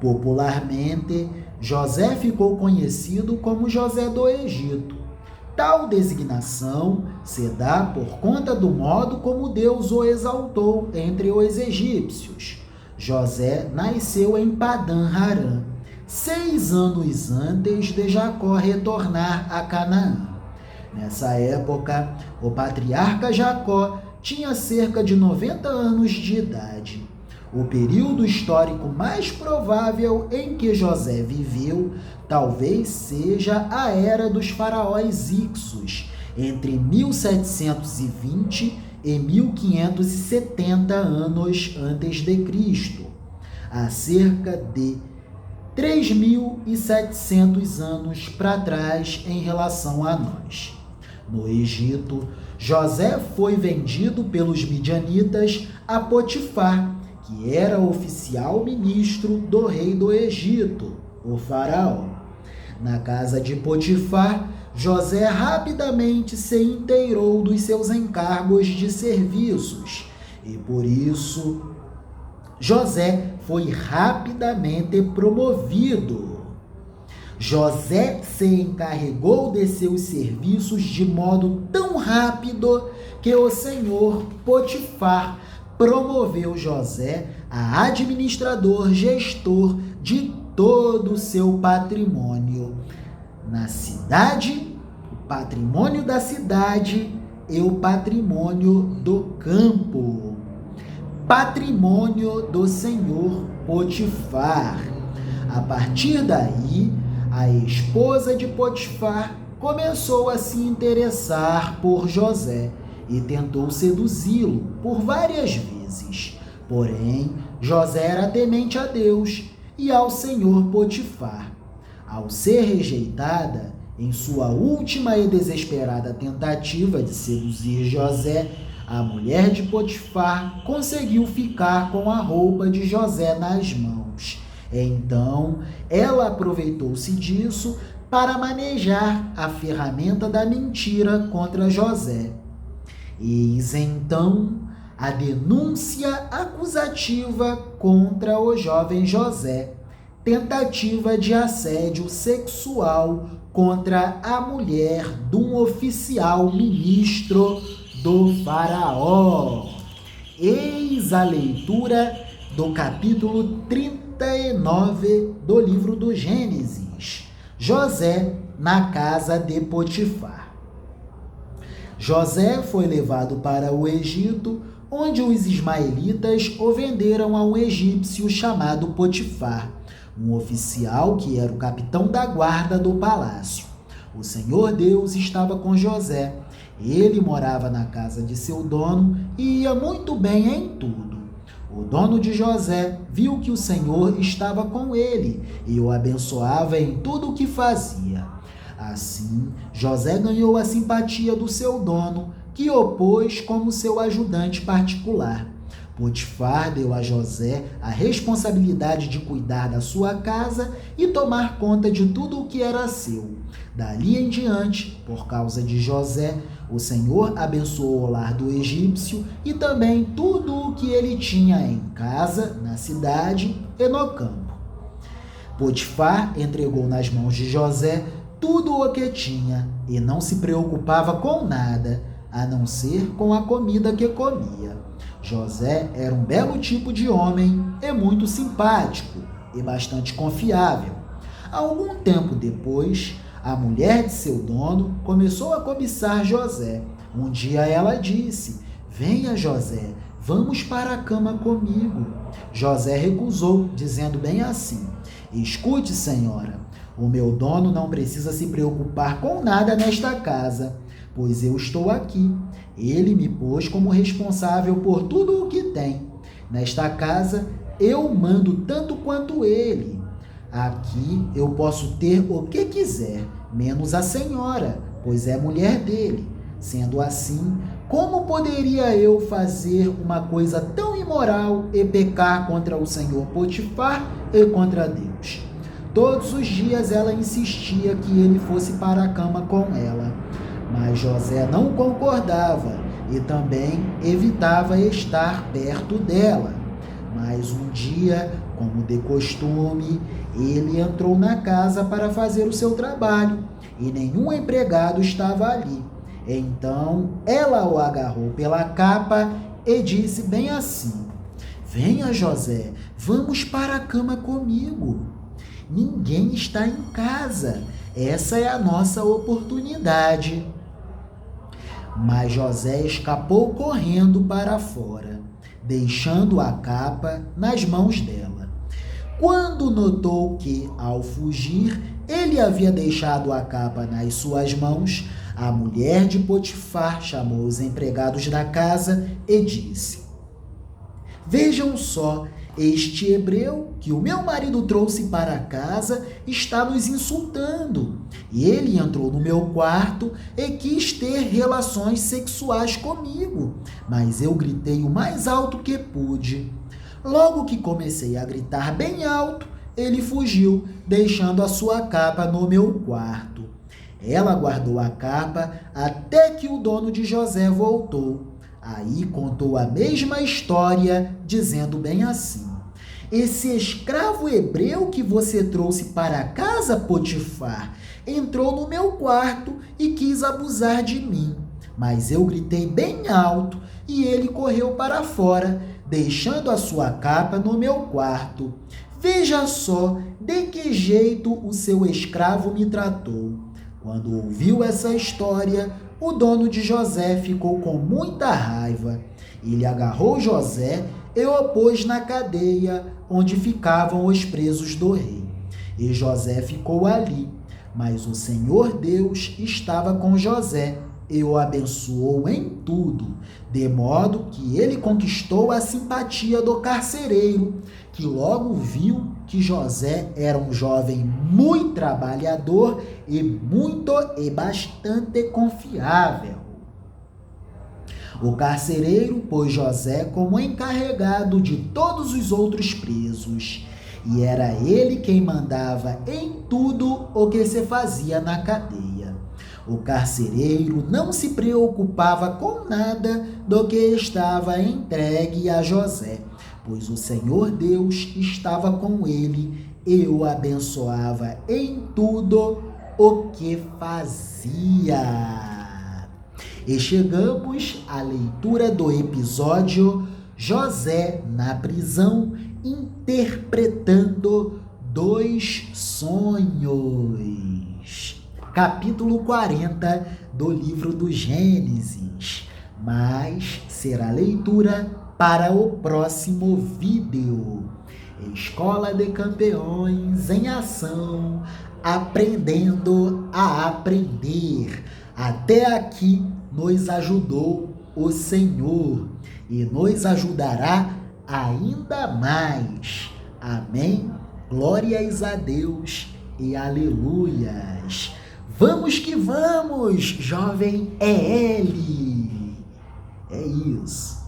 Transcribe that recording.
Popularmente, José ficou conhecido como José do Egito. Tal designação se dá por conta do modo como Deus o exaltou entre os egípcios. José nasceu em Padã-Arã, 6 anos antes de Jacó retornar a Canaã. Nessa época, o patriarca Jacó tinha cerca de 90 anos de idade. O período histórico mais provável em que José viveu talvez seja a era dos faraós Ixos, entre 1720 e 1570 anos antes de Cristo, há cerca de 3.700 anos para trás em relação a nós. No Egito, José foi vendido pelos midianitas a Potifar, que era oficial ministro do rei do Egito, o faraó. Na casa de Potifar, José rapidamente se inteirou dos seus encargos de serviços e, por isso, José foi rapidamente promovido. José se encarregou de seus serviços de modo tão rápido que o senhor Potifar promoveu José a administrador gestor de todo o seu patrimônio. Na cidade, o patrimônio da cidade e o patrimônio do campo. Patrimônio do senhor Potifar. A partir daí, a esposa de Potifar começou a se interessar por José e tentou seduzi-lo por várias vezes. Porém, José era temente a Deus e ao senhor Potifar. Ao ser rejeitada, em sua última e desesperada tentativa de seduzir José, a mulher de Potifar conseguiu ficar com a roupa de José nas mãos. Então, ela aproveitou-se disso para manejar a ferramenta da mentira contra José. Eis então a denúncia acusativa contra o jovem José, tentativa de assédio sexual contra a mulher de um oficial ministro do faraó. Eis a leitura do capítulo 39 do livro do Gênesis. José na casa de Potifar. José foi levado para o Egito, onde os ismaelitas o venderam a um egípcio chamado Potifar, um oficial que era o capitão da guarda do palácio. O Senhor Deus estava com José. Ele morava na casa de seu dono e ia muito bem em tudo. O dono de José viu que o Senhor estava com ele e o abençoava em tudo o que fazia. Assim, José ganhou a simpatia do seu dono, que o pôs como seu ajudante particular. Potifar deu a José a responsabilidade de cuidar da sua casa e tomar conta de tudo o que era seu. Dali em diante, por causa de José, o Senhor abençoou o lar do egípcio e também tudo o que ele tinha em casa, na cidade e no campo. Potifar entregou nas mãos de José tudo o que tinha e não se preocupava com nada, a não ser com a comida que comia. José era um belo tipo de homem e muito simpático e bastante confiável. Algum tempo depois, a mulher de seu dono começou a cobiçar José. Um dia ela disse: "Venha, José, vamos para a cama comigo." José recusou, dizendo bem assim: "Escute, senhora, o meu dono não precisa se preocupar com nada nesta casa, pois eu estou aqui. Ele me pôs como responsável por tudo o que tem. Nesta casa, eu mando tanto quanto ele. Aqui eu posso ter o que quiser, menos a senhora, pois é mulher dele. Sendo assim, como poderia eu fazer uma coisa tão imoral e pecar contra o senhor Potifar e contra Deus?" Todos os dias ela insistia que ele fosse para a cama com ela, mas José não concordava e também evitava estar perto dela. Mas um dia Como de costume, ele entrou na casa para fazer o seu trabalho e nenhum empregado estava ali. Então ela o agarrou pela capa e disse bem assim: Venha, José, vamos para a cama comigo. Ninguém está em casa. Essa é a nossa oportunidade. Mas José escapou correndo para fora, deixando a capa nas mãos dela. Quando notou que, ao fugir, ele havia deixado a capa nas suas mãos, a mulher de Potifar chamou os empregados da casa e disse: Vejam só, este hebreu que o meu marido trouxe para casa está nos insultando. E ele entrou no meu quarto e quis ter relações sexuais comigo, mas eu gritei o mais alto que pude. Logo que comecei a gritar bem alto, ele fugiu, deixando a sua capa no meu quarto. Ela guardou a capa até que o dono de José voltou. Aí contou a mesma história, dizendo bem assim: Esse escravo hebreu que você trouxe para casa, Potifar, entrou no meu quarto e quis abusar de mim. Mas eu gritei bem alto e ele correu para fora, deixando a sua capa no meu quarto. Veja só de que jeito o seu escravo me tratou. Quando ouviu essa história, o dono de José ficou com muita raiva. Ele agarrou José e o pôs na cadeia onde ficavam os presos do rei. E José ficou ali, mas o Senhor Deus estava com José e o abençoou em tudo, de modo que ele conquistou a simpatia do carcereiro, que logo viu que José era um jovem muito trabalhador e bastante confiável. O carcereiro pôs José como encarregado de todos os outros presos, e era ele quem mandava em tudo o que se fazia na cadeia. O carcereiro não se preocupava com nada do que estava entregue a José, pois o Senhor Deus estava com ele e o abençoava em tudo o que fazia. E chegamos à leitura do episódio José na prisão, interpretando 2 sonhos. Capítulo 40 do livro do Gênesis. Mas será leitura para o próximo vídeo. Escola de Campeões em ação, aprendendo a aprender. Até aqui nos ajudou o Senhor e nos ajudará ainda mais. Amém? Glórias a Deus e aleluias. Vamos que vamos, jovem é ele. É isso.